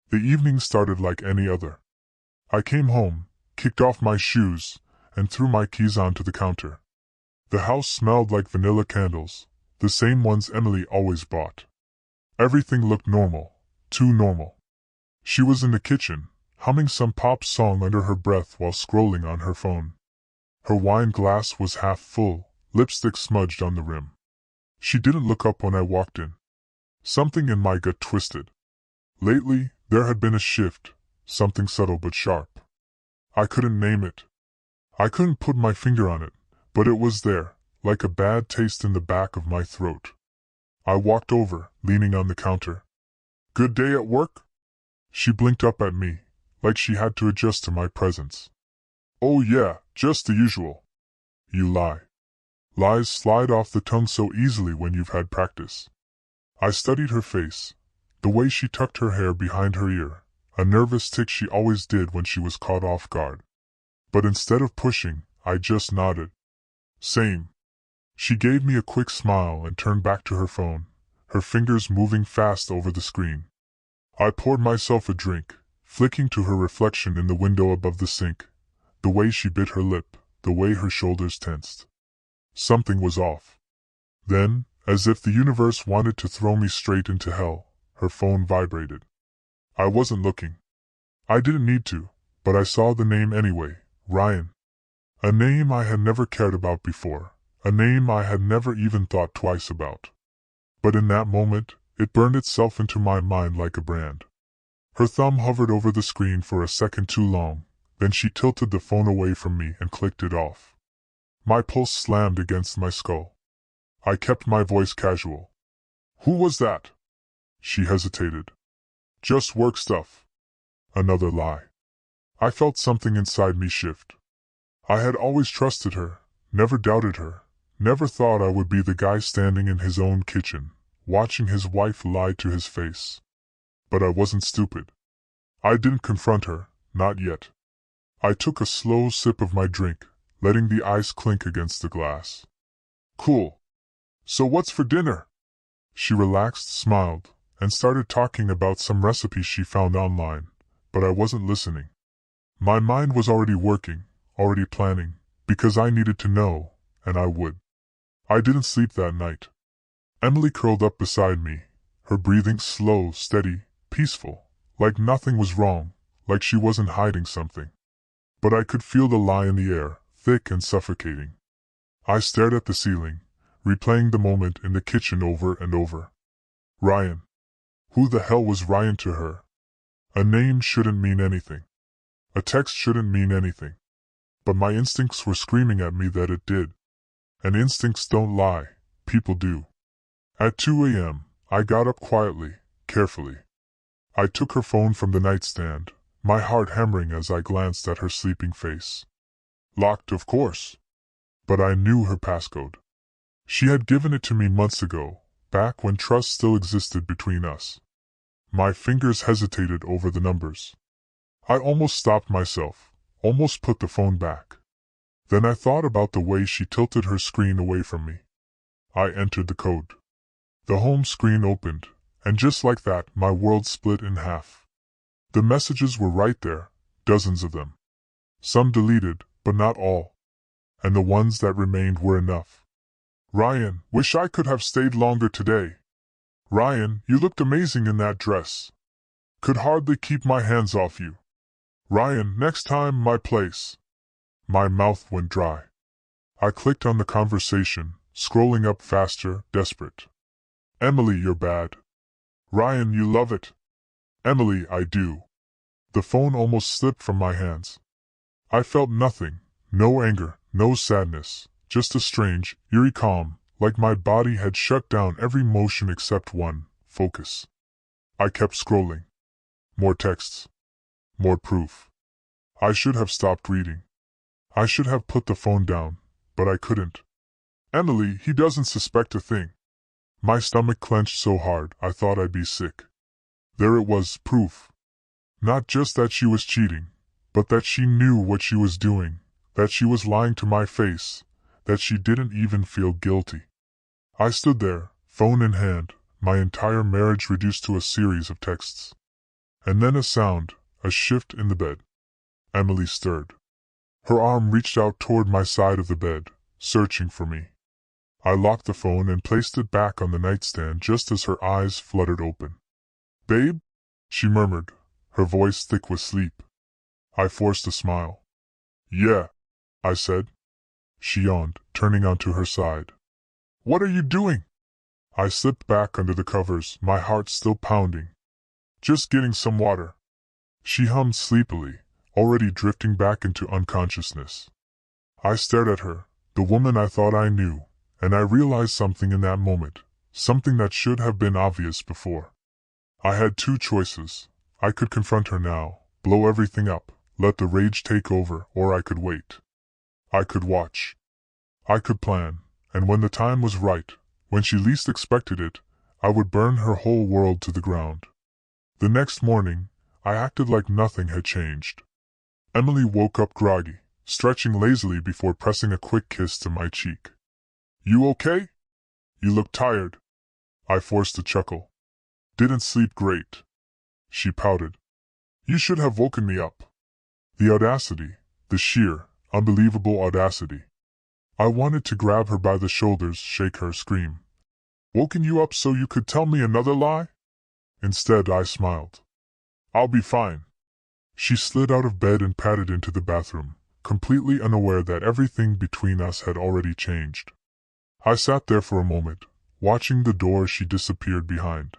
The evening started like any other. I came home, kicked off my shoes, and threw my keys onto the counter. The house smelled like vanilla candles, the same ones Emily always bought. Everything looked normal, too normal. She was in the kitchen, humming some pop song under her breath while scrolling on her phone. Her wine glass was half full, lipstick smudged on the rim. She didn't look up when I walked in. Something in my gut twisted. Lately, there had been a shift, something subtle but sharp. I couldn't name it. I couldn't put my finger on it, but it was there, like a bad taste in the back of my throat. I walked over, leaning on the counter. "Good day at work?" She blinked up at me, like she had to adjust to my presence. "Oh yeah, just the usual." "You lie." Lies slide off the tongue so easily when you've had practice. I studied her face, the way she tucked her hair behind her ear, a nervous tick she always did when she was caught off guard. But instead of pushing, I just nodded. "Same." She gave me a quick smile and turned back to her phone, her fingers moving fast over the screen. I poured myself a drink, flicking to her reflection in the window above the sink, the way she bit her lip, the way her shoulders tensed. Something was off. Then, as if the universe wanted to throw me straight into hell, her phone vibrated. I wasn't looking. I didn't need to, but I saw the name anyway, Ryan. A name I had never cared about before, a name I had never even thought twice about. But in that moment, it burned itself into my mind like a brand. Her thumb hovered over the screen for a second too long, then she tilted the phone away from me and clicked it off. My pulse slammed against my skull. I kept my voice casual. "Who was that?" She hesitated. "Just work stuff." Another lie. I felt something inside me shift. I had always trusted her, never doubted her, never thought I would be the guy standing in his own kitchen, watching his wife lie to his face. But I wasn't stupid. I didn't confront her, not yet. I took a slow sip of my drink, letting the ice clink against the glass. "Cool. So what's for dinner?" She relaxed, smiled, and started talking about some recipe she found online, but I wasn't listening. My mind was already working, already planning, because I needed to know, and I would. I didn't sleep that night. Emily curled up beside me, her breathing slow, steady, peaceful, like nothing was wrong, like she wasn't hiding something. But I could feel the lie in the air, thick and suffocating. I stared at the ceiling, replaying the moment in the kitchen over and over. Ryan. Who the hell was Ryan to her? A name shouldn't mean anything. A text shouldn't mean anything. But my instincts were screaming at me that it did. And instincts don't lie, people do. At 2 a.m., I got up quietly, carefully. I took her phone from the nightstand, my heart hammering as I glanced at her sleeping face. Locked, of course. But I knew her passcode. She had given it to me months ago, back when trust still existed between us. My fingers hesitated over the numbers. I almost stopped myself, almost put the phone back. Then I thought about the way she tilted her screen away from me. I entered the code. The home screen opened, and just like that, my world split in half. The messages were right there, dozens of them. Some deleted, but not all. And the ones that remained were enough. Ryan, wish I could have stayed longer today. Ryan, you looked amazing in that dress. Could hardly keep my hands off you. Ryan, next time, my place. My mouth went dry. I clicked on the conversation, scrolling up faster, desperate. Emily, you're bad. Ryan, you love it. Emily, I do. The phone almost slipped from my hands. I felt nothing, no anger, no sadness, just a strange, eerie calm, like my body had shut down every motion except one, focus. I kept scrolling. More texts. More proof. I should have stopped reading. I should have put the phone down, but I couldn't. Emily, he doesn't suspect a thing. My stomach clenched so hard I thought I'd be sick. There it was, proof. Not just that she was cheating, but that she knew what she was doing, that she was lying to my face, that she didn't even feel guilty. I stood there, phone in hand, my entire marriage reduced to a series of texts. And then a sound, a shift in the bed. Emily stirred. Her arm reached out toward my side of the bed, searching for me. I locked the phone and placed it back on the nightstand just as her eyes fluttered open. "Babe?" she murmured, her voice thick with sleep. I forced a smile. "Yeah," I said. She yawned, turning onto her side. "What are you doing?" I slipped back under the covers, my heart still pounding. "Just getting some water." She hummed sleepily, already drifting back into unconsciousness. I stared at her, the woman I thought I knew, and I realized something in that moment, something that should have been obvious before. I had two choices. I could confront her now, blow everything up, let the rage take over, or I could wait. I could watch. I could plan, and when the time was right, when she least expected it, I would burn her whole world to the ground. The next morning, I acted like nothing had changed. Emily woke up groggy, stretching lazily before pressing a quick kiss to my cheek. "You okay? You look tired." I forced a chuckle. "Didn't sleep great." She pouted. "You should have woken me up." The audacity, the sheer, unbelievable audacity. I wanted to grab her by the shoulders, shake her, scream. "Woken you up so you could tell me another lie?" Instead, I smiled. "I'll be fine." She slid out of bed and padded into the bathroom, completely unaware that everything between us had already changed. I sat there for a moment, watching the door she disappeared behind.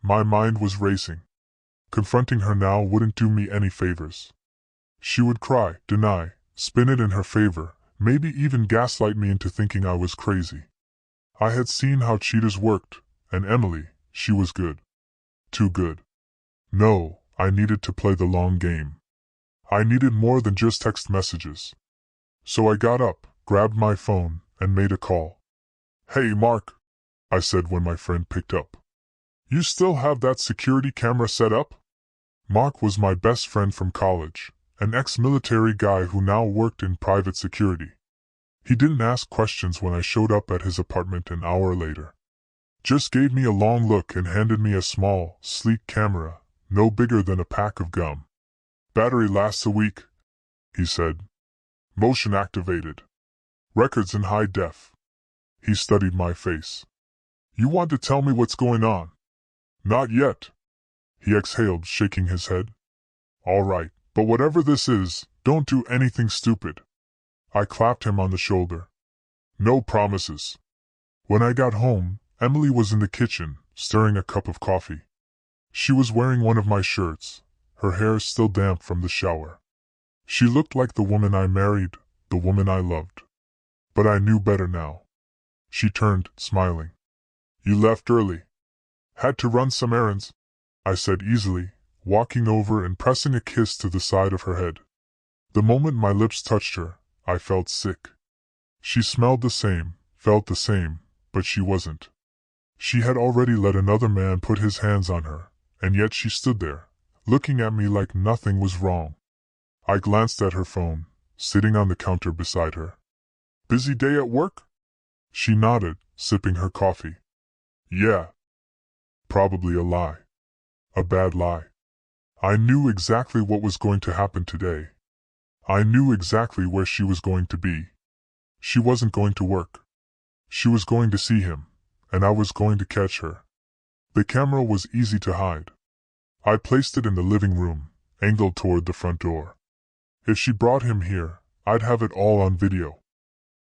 My mind was racing. Confronting her now wouldn't do me any favors. She would cry, deny, spin it in her favor, maybe even gaslight me into thinking I was crazy. I had seen how cheaters worked, and Emily, she was good. Too good. No, I needed to play the long game. I needed more than just text messages. So I got up, grabbed my phone, and made a call. "Hey, Mark," I said when my friend picked up. "You still have that security camera set up?" Mark was my best friend from college, an ex-military guy who now worked in private security. He didn't ask questions when I showed up at his apartment an hour later. Just gave me a long look and handed me a small, sleek camera, no bigger than a pack of gum. "Battery lasts a week," he said. "Motion activated. Records in high def." He studied my face. "You want to tell me what's going on?" "Not yet," he exhaled, shaking his head. "All right, but whatever this is, don't do anything stupid." I clapped him on the shoulder. "No promises." When I got home, Emily was in the kitchen, stirring a cup of coffee. She was wearing one of my shirts, her hair still damp from the shower. She looked like the woman I married, the woman I loved. But I knew better now. She turned, smiling. "You left early." "Had to run some errands," I said easily, walking over and pressing a kiss to the side of her head. The moment my lips touched her, I felt sick. She smelled the same, felt the same, but she wasn't. She had already let another man put his hands on her, and yet she stood there, looking at me like nothing was wrong. I glanced at her phone, sitting on the counter beside her. "Busy day at work?" She nodded, sipping her coffee. "Yeah." Probably a lie. A bad lie. I knew exactly what was going to happen today. I knew exactly where she was going to be. She wasn't going to work. She was going to see him, and I was going to catch her. The camera was easy to hide. I placed it in the living room, angled toward the front door. If she brought him here, I'd have it all on video.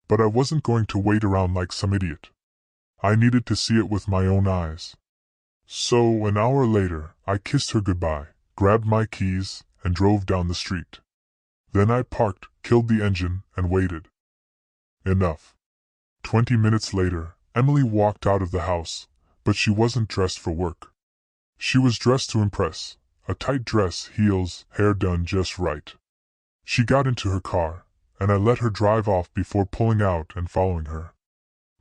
But I wasn't going to wait around like some idiot. I needed to see it with my own eyes. So, an hour later, I kissed her goodbye, grabbed my keys, and drove down the street. Then I parked, killed the engine, and waited. Enough. 20 minutes later, Emily walked out of the house, but she wasn't dressed for work. She was dressed to impress, a tight dress, heels, hair done just right. She got into her car, and I let her drive off before pulling out and following her.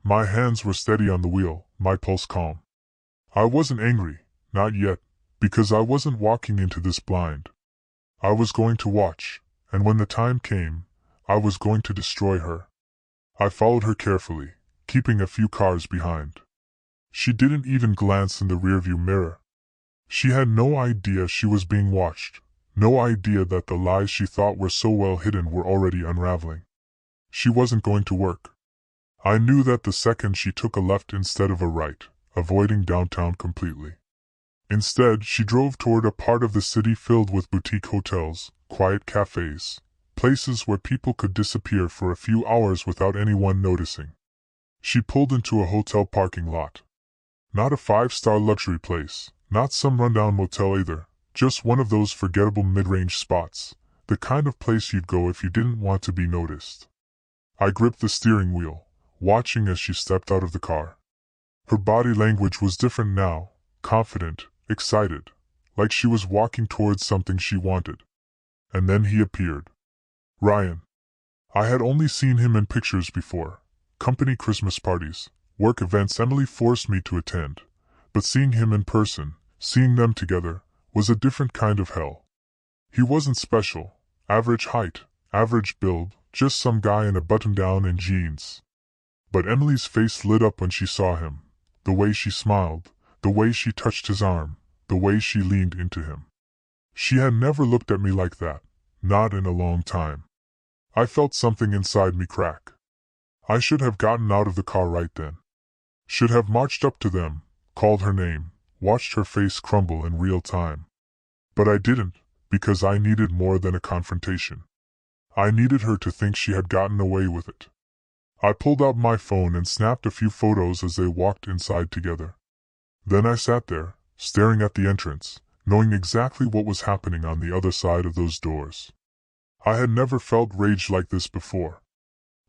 My hands were steady on the wheel, my pulse calm. I wasn't angry, not yet, because I wasn't walking into this blind. I was going to watch, and when the time came, I was going to destroy her. I followed her carefully, keeping a few cars behind. She didn't even glance in the rearview mirror. She had no idea she was being watched, no idea that the lies she thought were so well hidden were already unraveling. She wasn't going to work. I knew that the second she took a left instead of a right, avoiding downtown completely. Instead, she drove toward a part of the city filled with boutique hotels, quiet cafes, places where people could disappear for a few hours without anyone noticing. She pulled into a hotel parking lot. Not a five-star luxury place, not some rundown motel either, just one of those forgettable mid-range spots, the kind of place you'd go if you didn't want to be noticed. I gripped the steering wheel, watching as she stepped out of the car. Her body language was different now, confident, excited, like she was walking towards something she wanted. And then he appeared. Ryan. I had only seen him in pictures before, company Christmas parties, work events Emily forced me to attend, but seeing him in person, seeing them together, was a different kind of hell. He wasn't special, average height, average build, just some guy in a button-down and jeans. But Emily's face lit up when she saw him, the way she smiled, the way she touched his arm, the way she leaned into him. She had never looked at me like that, not in a long time. I felt something inside me crack. I should have gotten out of the car right then. Should have marched up to them, called her name, watched her face crumble in real time. But I didn't, because I needed more than a confrontation. I needed her to think she had gotten away with it. I pulled out my phone and snapped a few photos as they walked inside together. Then I sat there, staring at the entrance, knowing exactly what was happening on the other side of those doors. I had never felt rage like this before.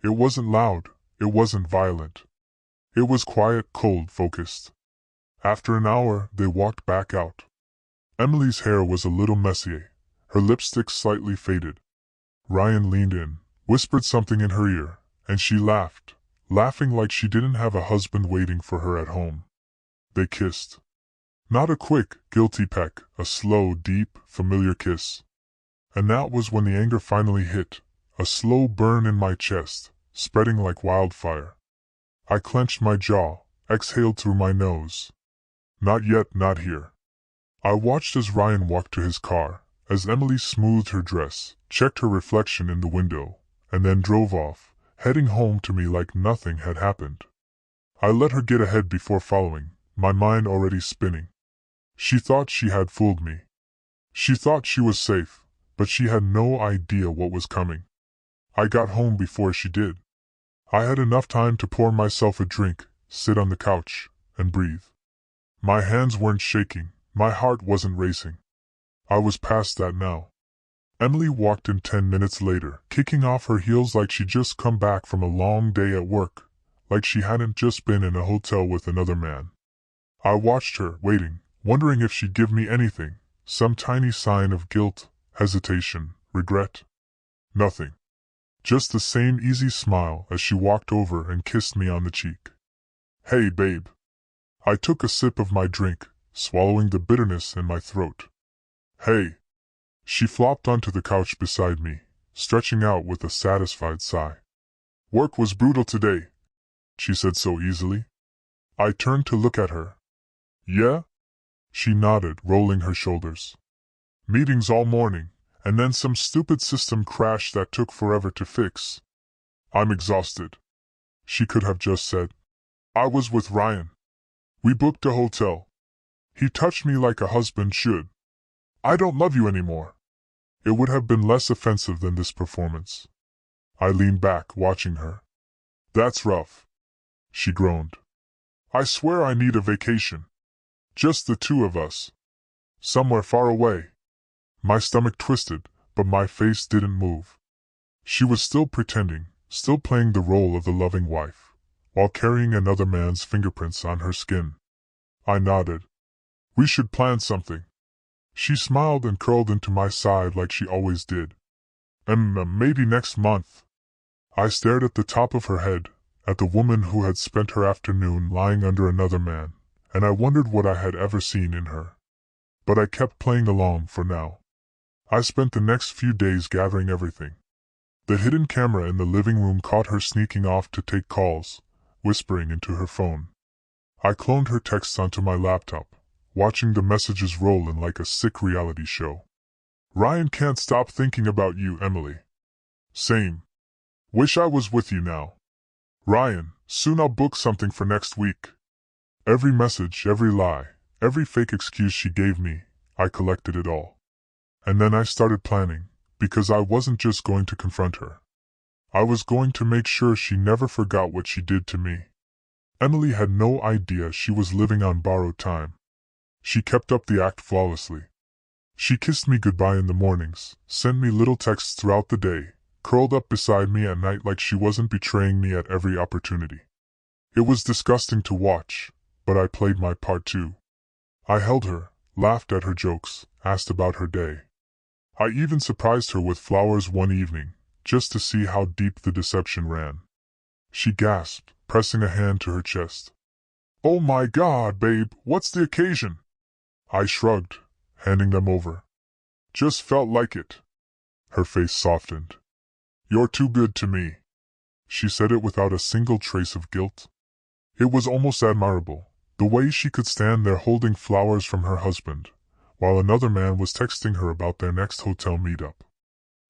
It wasn't loud, it wasn't violent. It was quiet, cold, focused. After an hour, they walked back out. Emily's hair was a little messy, her lipstick slightly faded. Ryan leaned in, whispered something in her ear, and she laughed, laughing like she didn't have a husband waiting for her at home. They kissed. Not a quick, guilty peck, a slow, deep, familiar kiss. And that was when the anger finally hit, a slow burn in my chest, spreading like wildfire. I clenched my jaw, exhaled through my nose. Not yet, not here. I watched as Ryan walked to his car, as Emily smoothed her dress, checked her reflection in the window, and then drove off, heading home to me like nothing had happened. I let her get ahead before following, my mind already spinning. She thought she had fooled me. She thought she was safe, but she had no idea what was coming. I got home before she did. I had enough time to pour myself a drink, sit on the couch, and breathe. My hands weren't shaking, my heart wasn't racing. I was past that now. Emily walked in 10 minutes later, kicking off her heels like she'd just come back from a long day at work, like she hadn't just been in a hotel with another man. I watched her, waiting, wondering if she'd give me anything, some tiny sign of guilt, hesitation, regret. Nothing. Just the same easy smile as she walked over and kissed me on the cheek. Hey, babe. I took a sip of my drink, swallowing the bitterness in my throat. Hey. She flopped onto the couch beside me, stretching out with a satisfied sigh. Work was brutal today, she said so easily. I turned to look at her. Yeah? She nodded, rolling her shoulders. Meetings all morning, and then some stupid system crash that took forever to fix. I'm exhausted. She could have just said. I was with Ryan. We booked a hotel. He touched me like a husband should. I don't love you anymore. It would have been less offensive than this performance. I leaned back, watching her. That's rough. She groaned. I swear I need a vacation. Just the two of us. Somewhere far away. My stomach twisted, but my face didn't move. She was still pretending, still playing the role of the loving wife, while carrying another man's fingerprints on her skin. I nodded. We should plan something. She smiled and curled into my side like she always did. Maybe next month. I stared at the top of her head, at the woman who had spent her afternoon lying under another man, and I wondered what I had ever seen in her. But I kept playing along for now. I spent the next few days gathering everything. The hidden camera in the living room caught her sneaking off to take calls, whispering into her phone. I cloned her texts onto my laptop, watching the messages roll in like a sick reality show. Ryan can't stop thinking about you, Emily. Same. Wish I was with you now. Ryan, soon I'll book something for next week. Every message, every lie, every fake excuse she gave me, I collected it all. And then I started planning, because I wasn't just going to confront her. I was going to make sure she never forgot what she did to me. Emily had no idea she was living on borrowed time. She kept up the act flawlessly. She kissed me goodbye in the mornings, sent me little texts throughout the day, curled up beside me at night like she wasn't betraying me at every opportunity. It was disgusting to watch, but I played my part too. I held her, laughed at her jokes, asked about her day. I even surprised her with flowers one evening, just to see how deep the deception ran. She gasped, pressing a hand to her chest. "Oh my God, babe, what's the occasion?" I shrugged, handing them over. "Just felt like it." Her face softened. "You're too good to me." She said it without a single trace of guilt. It was almost admirable, the way she could stand there holding flowers from her husband, while another man was texting her about their next hotel meetup.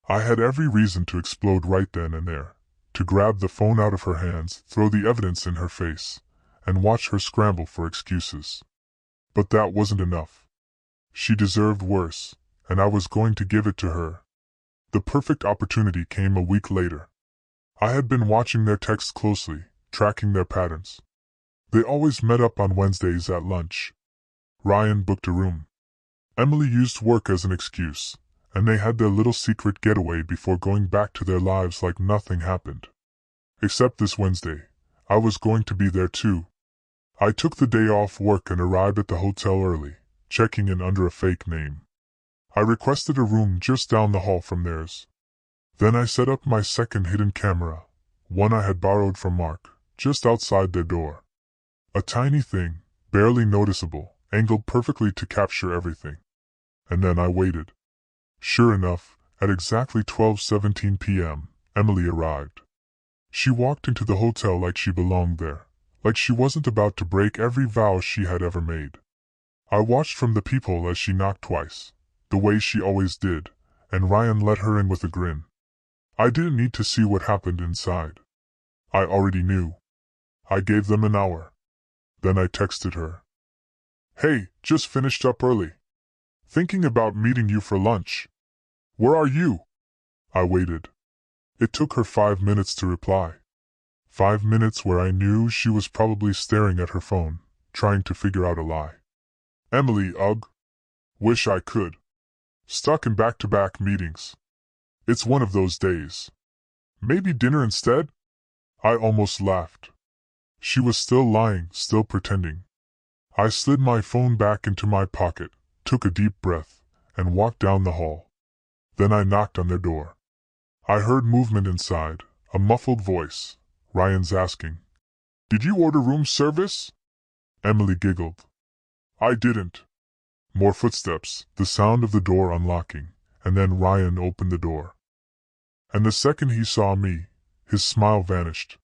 I had every reason to explode right then and there, to grab the phone out of her hands, throw the evidence in her face, and watch her scramble for excuses. But that wasn't enough. She deserved worse, and I was going to give it to her. The perfect opportunity came a week later. I had been watching their texts closely, tracking their patterns. They always met up on Wednesdays at lunch. Ryan booked a room. Emily used work as an excuse, and they had their little secret getaway before going back to their lives like nothing happened. Except this Wednesday, I was going to be there too. I took the day off work and arrived at the hotel early, checking in under a fake name. I requested a room just down the hall from theirs. Then I set up my second hidden camera, one I had borrowed from Mark, just outside their door. A tiny thing, barely noticeable, angled perfectly to capture everything. And then I waited. Sure enough, at exactly 12:17 p.m., Emily arrived. She walked into the hotel like she belonged there, like she wasn't about to break every vow she had ever made. I watched from the peephole as she knocked twice, the way she always did, and Ryan let her in with a grin. I didn't need to see what happened inside. I already knew. I gave them an hour. Then I texted her. "Hey, just finished up early. Thinking about meeting you for lunch. Where are you?" I waited. It took her 5 minutes to reply. 5 minutes where I knew she was probably staring at her phone, trying to figure out a lie. "Emily, ugh. Wish I could. Stuck in back-to-back meetings. It's one of those days. Maybe dinner instead?" I almost laughed. She was still lying, still pretending. I slid my phone back into my pocket, took a deep breath, and walked down the hall. Then I knocked on their door. I heard movement inside, a muffled voice, Ryan's asking, "Did you order room service?" Emily giggled. "I didn't." More footsteps, the sound of the door unlocking, and then Ryan opened the door. And the second he saw me, his smile vanished.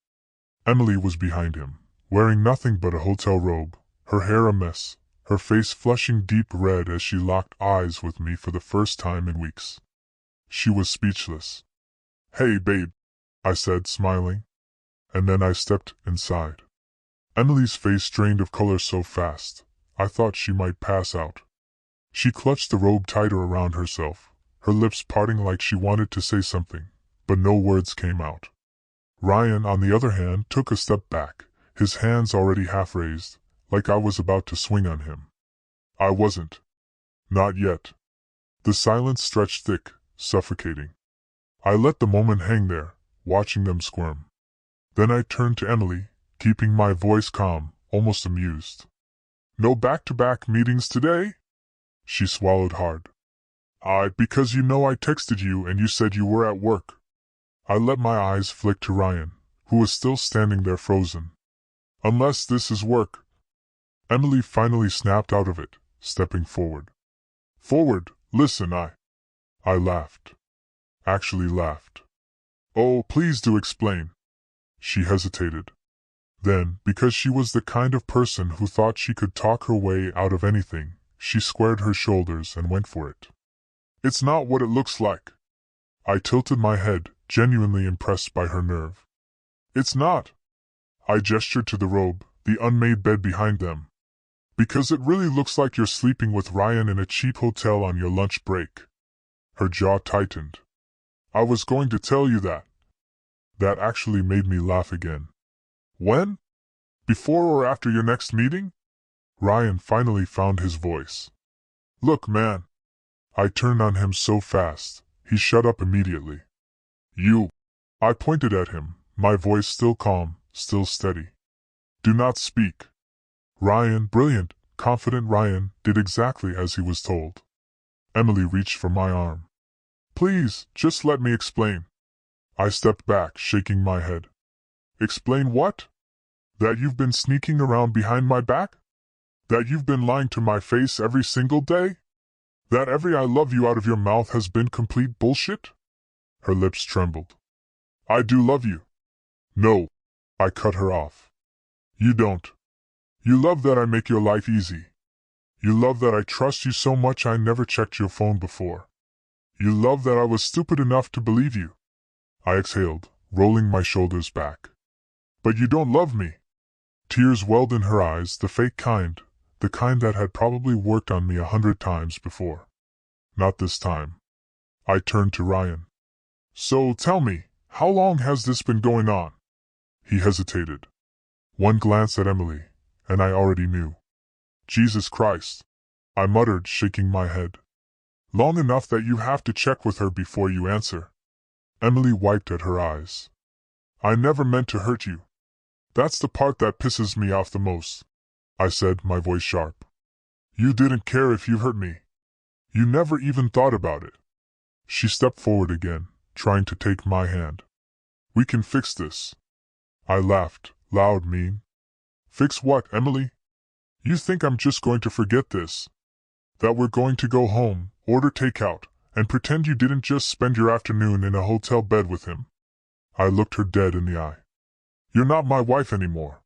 Emily was behind him, wearing nothing but a hotel robe, her hair a mess, her face flushing deep red as she locked eyes with me for the first time in weeks. She was speechless. "Hey, babe," I said, smiling. And then I stepped inside. Emily's face drained of color so fast, I thought she might pass out. She clutched the robe tighter around herself, her lips parting like she wanted to say something, but no words came out. Ryan, on the other hand, took a step back, his hands already half raised, like I was about to swing on him. I wasn't. Not yet. The silence stretched thick, suffocating. I let the moment hang there, watching them squirm. Then I turned to Emily, keeping my voice calm, almost amused. "No back-to-back meetings today?" She swallowed hard. Because you know I texted you and you said you were at work." I let my eyes flick to Ryan, who was still standing there frozen. "Unless this is work." Emily finally snapped out of it, stepping forward. "Forward, listen, I laughed. Actually laughed. "Oh, please do explain." She hesitated. Then, because she was the kind of person who thought she could talk her way out of anything, she squared her shoulders and went for it. It's not what it looks like. I tilted my head, genuinely impressed by her nerve. It's not. I gestured to the robe, the unmade bed behind them. Because it really looks like you're sleeping with Ryan in a cheap hotel on your lunch break. Her jaw tightened. I was going to tell you that. That actually made me laugh again. When? Before or after your next meeting? Ryan finally found his voice. Look, man. I turned on him so fast, he shut up immediately. You. I pointed at him, my voice still calm, still steady. Do not speak. Ryan, brilliant, confident Ryan, did exactly as he was told. Emily reached for my arm. Please, just let me explain. I stepped back, shaking my head. Explain what? That you've been sneaking around behind my back? That you've been lying to my face every single day? That every I love you out of your mouth has been complete bullshit? Her lips trembled. I do love you. No. I cut her off. You don't. You love that I make your life easy. You love that I trust you so much I never checked your phone before. You love that I was stupid enough to believe you. I exhaled, rolling my shoulders back. But you don't love me. Tears welled in her eyes, the fake kind, the kind that had probably worked on me 100 times before. Not this time. I turned to Ryan. So tell me, how long has this been going on? He hesitated. One glance at Emily, and I already knew. Jesus Christ, I muttered, shaking my head. Long enough that you have to check with her before you answer. Emily wiped at her eyes. I never meant to hurt you. That's the part that pisses me off the most, I said, my voice sharp. You didn't care if you hurt me. You never even thought about it. She stepped forward again, trying to take my hand. We can fix this. I laughed, loud, mean. Fix what, Emily? You think I'm just going to forget this? That we're going to go home, order takeout, and pretend you didn't just spend your afternoon in a hotel bed with him? I looked her dead in the eye. You're not my wife anymore.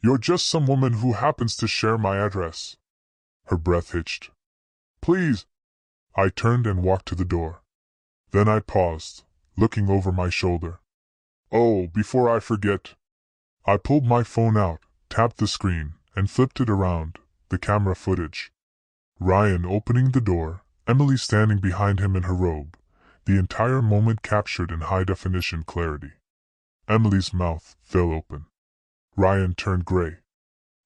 You're just some woman who happens to share my address. Her breath hitched. Please. I turned and walked to the door. Then I paused, looking over my shoulder. Oh, before I forget. I pulled my phone out, tapped the screen, and flipped it around, the camera footage. Ryan opening the door, Emily standing behind him in her robe, the entire moment captured in high-definition clarity. Emily's mouth fell open. Ryan turned gray.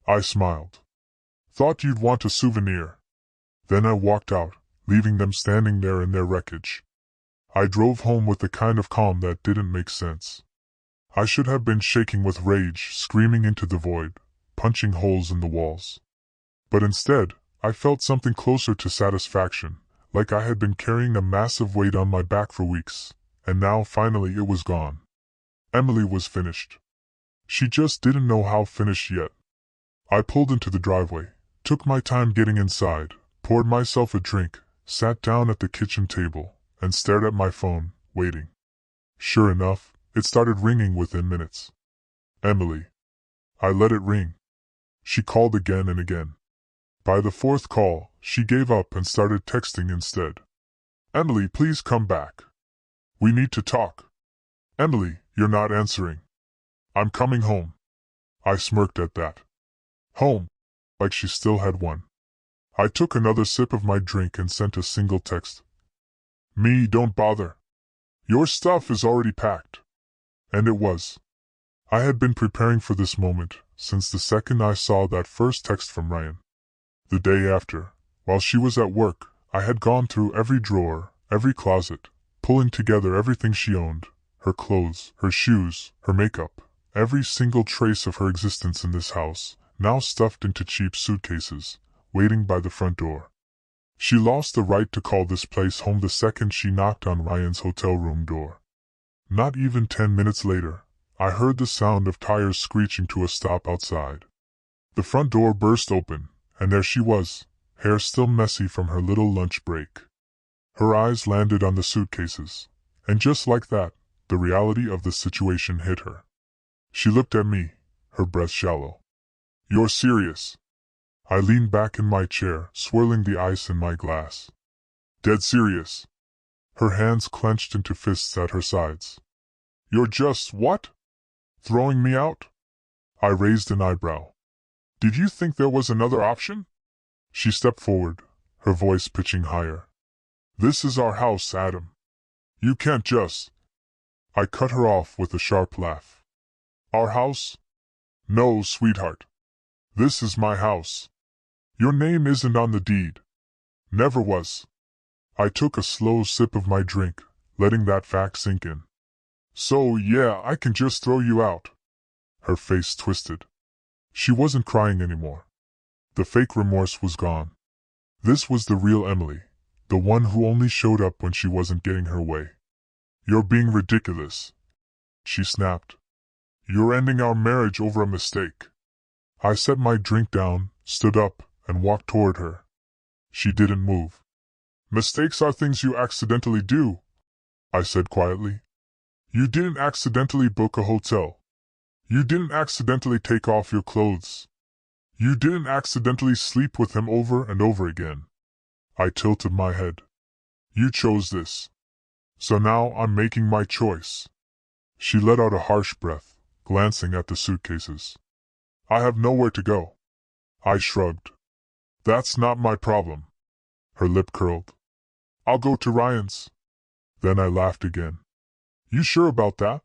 I smiled. Thought you'd want a souvenir. Then I walked out, leaving them standing there in their wreckage. I drove home with the kind of calm that didn't make sense. I should have been shaking with rage, screaming into the void, punching holes in the walls. But instead, I felt something closer to satisfaction, like I had been carrying a massive weight on my back for weeks, and now finally it was gone. Emily was finished. She just didn't know how finished yet. I pulled into the driveway, took my time getting inside, poured myself a drink, sat down at the kitchen table, and stared at my phone, waiting. Sure enough, it started ringing within minutes. Emily. I let it ring. She called again and again. By the fourth call, she gave up and started texting instead. Emily, please come back. We need to talk. Emily, you're not answering. I'm coming home. I smirked at that. Home? Like she still had one. I took another sip of my drink and sent a single text. Me, don't bother. Your stuff is already packed. And it was. I had been preparing for this moment since the second I saw that first text from Ryan. The day after, while she was at work, I had gone through every drawer, every closet, pulling together everything she owned, her clothes, her shoes, her makeup, every single trace of her existence in this house, now stuffed into cheap suitcases, waiting by the front door. She lost the right to call this place home the second she knocked on Ryan's hotel room door. Not even 10 minutes later, I heard the sound of tires screeching to a stop outside. The front door burst open, and there she was, hair still messy from her little lunch break. Her eyes landed on the suitcases, and just like that, the reality of the situation hit her. She looked at me, her breath shallow. You're serious? I leaned back in my chair, swirling the ice in my glass. Dead serious. Her hands clenched into fists at her sides. You're just, what? Throwing me out? I raised an eyebrow. Did you think there was another option? She stepped forward, her voice pitching higher. This is our house, Adam. You can't just... I cut her off with a sharp laugh. Our house? No, sweetheart. This is my house. Your name isn't on the deed. Never was. I took a slow sip of my drink, letting that fact sink in. So, yeah, I can just throw you out. Her face twisted. She wasn't crying anymore. The fake remorse was gone. This was the real Emily, the one who only showed up when she wasn't getting her way. You're being ridiculous, she snapped. You're ending our marriage over a mistake. I set my drink down, stood up, and walked toward her. She didn't move. Mistakes are things you accidentally do, I said quietly. You didn't accidentally book a hotel. You didn't accidentally take off your clothes. You didn't accidentally sleep with him over and over again. I tilted my head. You chose this. So now I'm making my choice. She let out a harsh breath, glancing at the suitcases. I have nowhere to go. I shrugged. That's not my problem. Her lip curled. I'll go to Ryan's. Then I laughed again. You sure about that?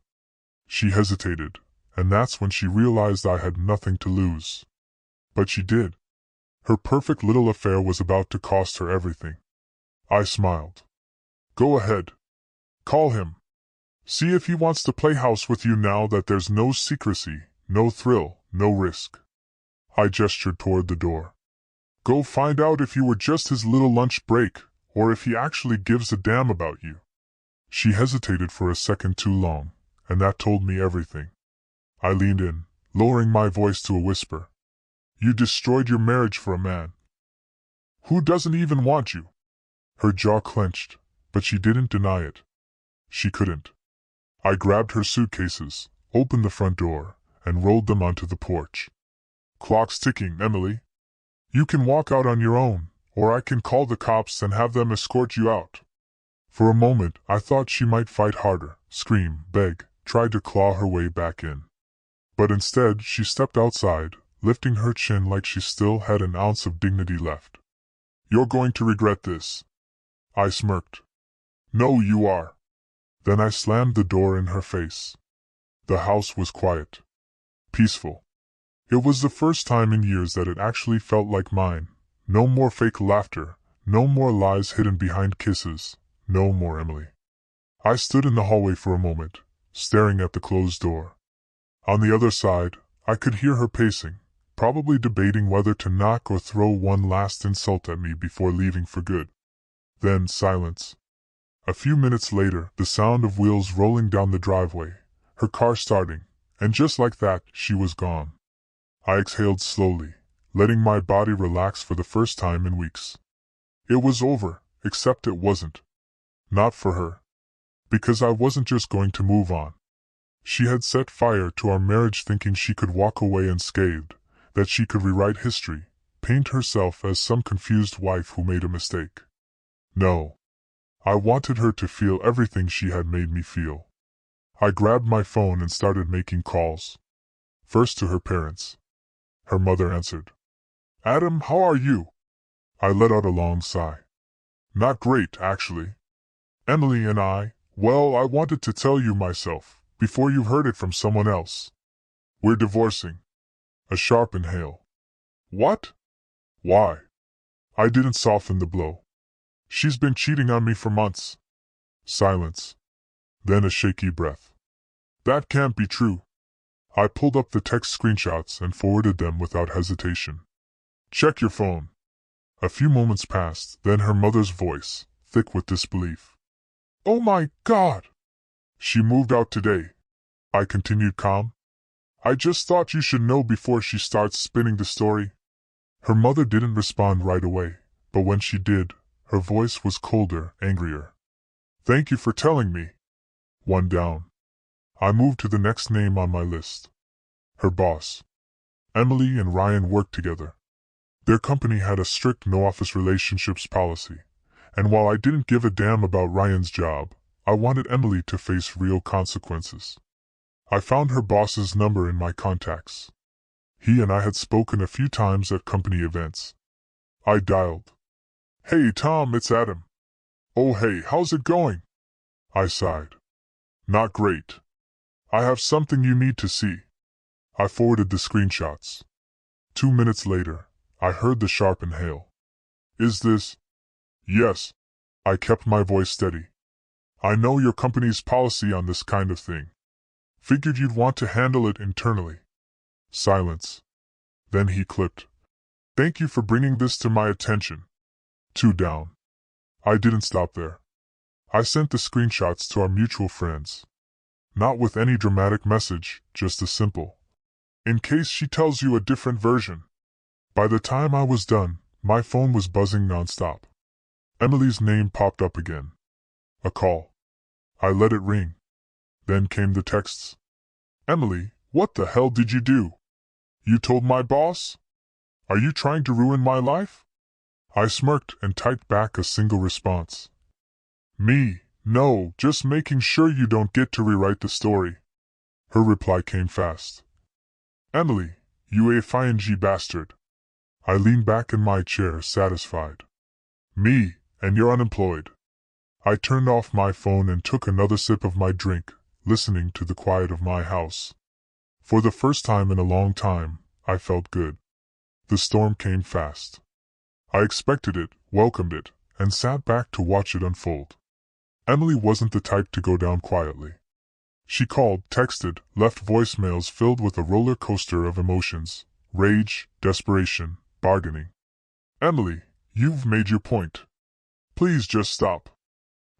She hesitated, and that's when she realized I had nothing to lose. But she did. Her perfect little affair was about to cost her everything. I smiled. Go ahead. Call him. See if he wants to play house with you now that there's no secrecy, no thrill, no risk. I gestured toward the door. Go find out if you were just his little lunch break, or if he actually gives a damn about you. She hesitated for a second too long, and that told me everything. I leaned in, lowering my voice to a whisper. You destroyed your marriage for a man who doesn't even want you. Her jaw clenched, but she didn't deny it. She couldn't. I grabbed her suitcases, opened the front door, and rolled them onto the porch. Clock's ticking, Emily. You can walk out on your own, or I can call the cops and have them escort you out. For a moment, I thought she might fight harder, scream, beg, try to claw her way back in. But instead, she stepped outside, lifting her chin like she still had an ounce of dignity left. You're going to regret this. I smirked. No, you are. Then I slammed the door in her face. The house was quiet. Peaceful. It was the first time in years that it actually felt like mine. No more fake laughter, no more lies hidden behind kisses, no more Emily. I stood in the hallway for a moment, staring at the closed door. On the other side, I could hear her pacing, probably debating whether to knock or throw one last insult at me before leaving for good. Then silence. A few minutes later, the sound of wheels rolling down the driveway, her car starting, and just like that, she was gone. I exhaled slowly, letting my body relax for the first time in weeks. It was over, except it wasn't. Not for her. Because I wasn't just going to move on. She had set fire to our marriage thinking she could walk away unscathed, that she could rewrite history, paint herself as some confused wife who made a mistake. No. I wanted her to feel everything she had made me feel. I grabbed my phone and started making calls. First to her parents. Her mother answered. Adam, how are you? I let out a long sigh. Not great, actually. Emily and I wanted to tell you myself, before you've heard it from someone else. We're divorcing. A sharp inhale. What? Why? I didn't soften the blow. She's been cheating on me for months. Silence. Then a shaky breath. That can't be true. I pulled up the text screenshots and forwarded them without hesitation. Check your phone. A few moments passed, then her mother's voice, thick with disbelief. Oh my God! She moved out today. I continued calm. I just thought you should know before she starts spinning the story. Her mother didn't respond right away, but when she did, her voice was colder, angrier. Thank you for telling me. One down. I moved to the next name on my list. her boss. Emily and Ryan worked together. Their company had a strict no-office relationships policy, and while I didn't give a damn about Ryan's job, I wanted Emily to face real consequences. I found her boss's number in my contacts. He and I had spoken a few times at company events. I dialed. "Hey Tom, it's Adam." "Oh hey, how's it going?" I sighed. "Not great. I have something you need to see." I forwarded the screenshots. 2 minutes later, I heard the sharp inhale. "Is this?" "Yes." I kept my voice steady. "I know your company's policy on this kind of thing. Figured you'd want to handle it internally." Silence. Then he clipped. "Thank you for bringing this to my attention." 2 down. I didn't stop there. I sent the screenshots to our mutual friends. Not with any dramatic message, just a simple, "In case she tells you a different version." By the time I was done, my phone was buzzing nonstop. Emily's name popped up again. A call. I let it ring. Then came the texts. "Emily, what the hell did you do? You told my boss? Are you trying to ruin my life?" I smirked and typed back a single response. "Me, no, just making sure you don't get to rewrite the story." Her reply came fast. "Emily, you a fine bastard." I leaned back in my chair, satisfied. "Me, and you're unemployed." I turned off my phone and took another sip of my drink, listening to the quiet of my house. For the first time in a long time, I felt good. The storm came fast. I expected it, welcomed it, and sat back to watch it unfold. Emily wasn't the type to go down quietly. She called, texted, left voicemails filled with a roller coaster of emotions: rage, desperation, bargaining. "Emily, you've made your point. Please just stop.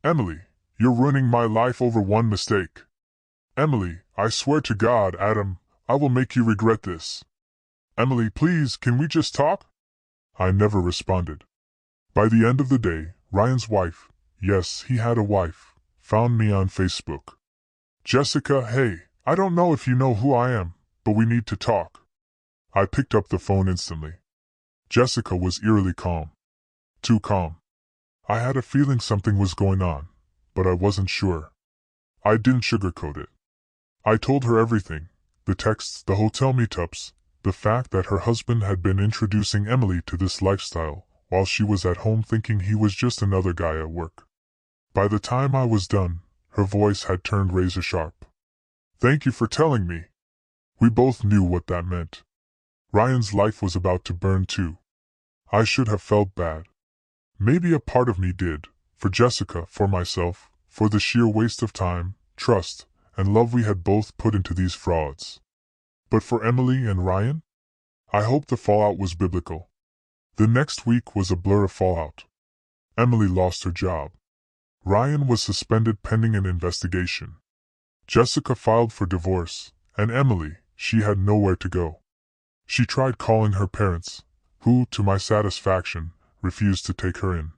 Emily, you're ruining my life over one mistake. Emily, I swear to God, Adam, I will make you regret this. Emily, please, can we just talk?" I never responded. By the end of the day, Ryan's wife, yes, he had a wife, found me on Facebook. "Jessica, hey, I don't know if you know who I am, but we need to talk." I picked up the phone instantly. Jessica was eerily calm. Too calm. I had a feeling something was going on, but I wasn't sure. I didn't sugarcoat it. I told her everything: the texts, the hotel meetups, the fact that her husband had been introducing Emily to this lifestyle, while she was at home thinking he was just another guy at work. By the time I was done, her voice had turned razor sharp. "Thank you for telling me." We both knew what that meant. Ryan's life was about to burn too. I should have felt bad. Maybe a part of me did, for Jessica, for myself, for the sheer waste of time, trust, and love we had both put into these frauds. But for Emily and Ryan? I hope the fallout was biblical. The next week was a blur of fallout. Emily lost her job. Ryan was suspended pending an investigation. Jessica filed for divorce, and Emily, she had nowhere to go. She tried calling her parents, who, to my satisfaction, refused to take her in.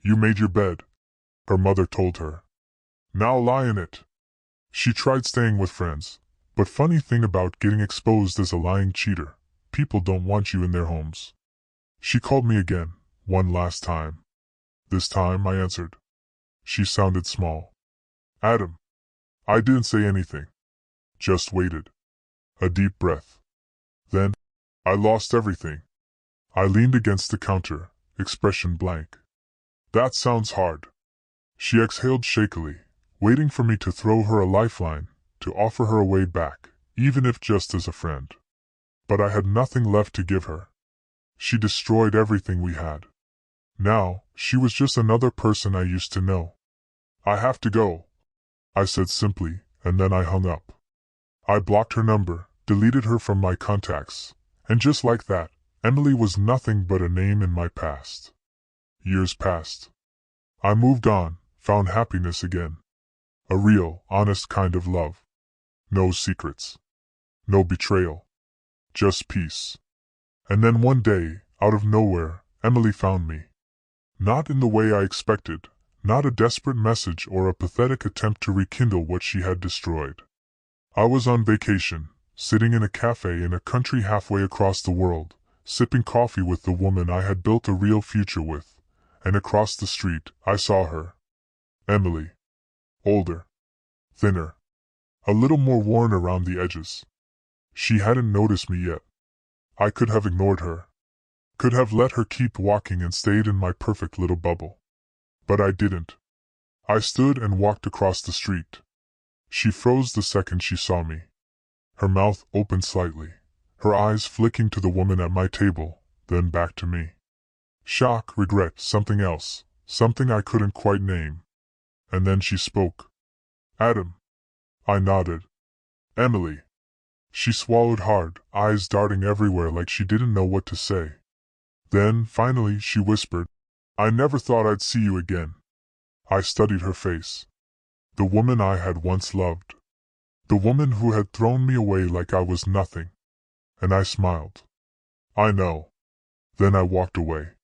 "You made your bed," her mother told her. "Now lie in it." She tried staying with friends, but funny thing about getting exposed as a lying cheater, people don't want you in their homes. She called me again, one last time. This time I answered. She sounded small. "Adam." I didn't say anything. Just waited. A deep breath. Then, I lost everything. I leaned against the counter, expression blank. "That sounds hard." She exhaled shakily, waiting for me to throw her a lifeline, to offer her a way back, even if just as a friend. But I had nothing left to give her. She destroyed everything we had. Now, she was just another person I used to know. "I have to go," I said simply, and then I hung up. I blocked her number, deleted her from my contacts, and just like that, Emily was nothing but a name in my past. Years passed. I moved on, found happiness again. A real, honest kind of love. No secrets. No betrayal. Just peace. And then one day, out of nowhere, Emily found me. Not in the way I expected, not a desperate message or a pathetic attempt to rekindle what she had destroyed. I was on vacation, sitting in a cafe in a country halfway across the world, sipping coffee with the woman I had built a real future with, and across the street, I saw her. Emily. Older. Thinner. A little more worn around the edges. She hadn't noticed me yet. I could have ignored her. Could have let her keep walking and stayed in my perfect little bubble. But I didn't. I stood and walked across the street. She froze the second she saw me. Her mouth opened slightly, her eyes flicking to the woman at my table, then back to me. Shock, regret, something else, something I couldn't quite name. And then she spoke. Adam. I nodded. Emily. She swallowed hard, eyes darting everywhere like she didn't know what to say. Then, finally, she whispered, I never thought I'd see you again. I studied her face. The woman I had once loved. The woman who had thrown me away like I was nothing. And I smiled. I know. Then I walked away.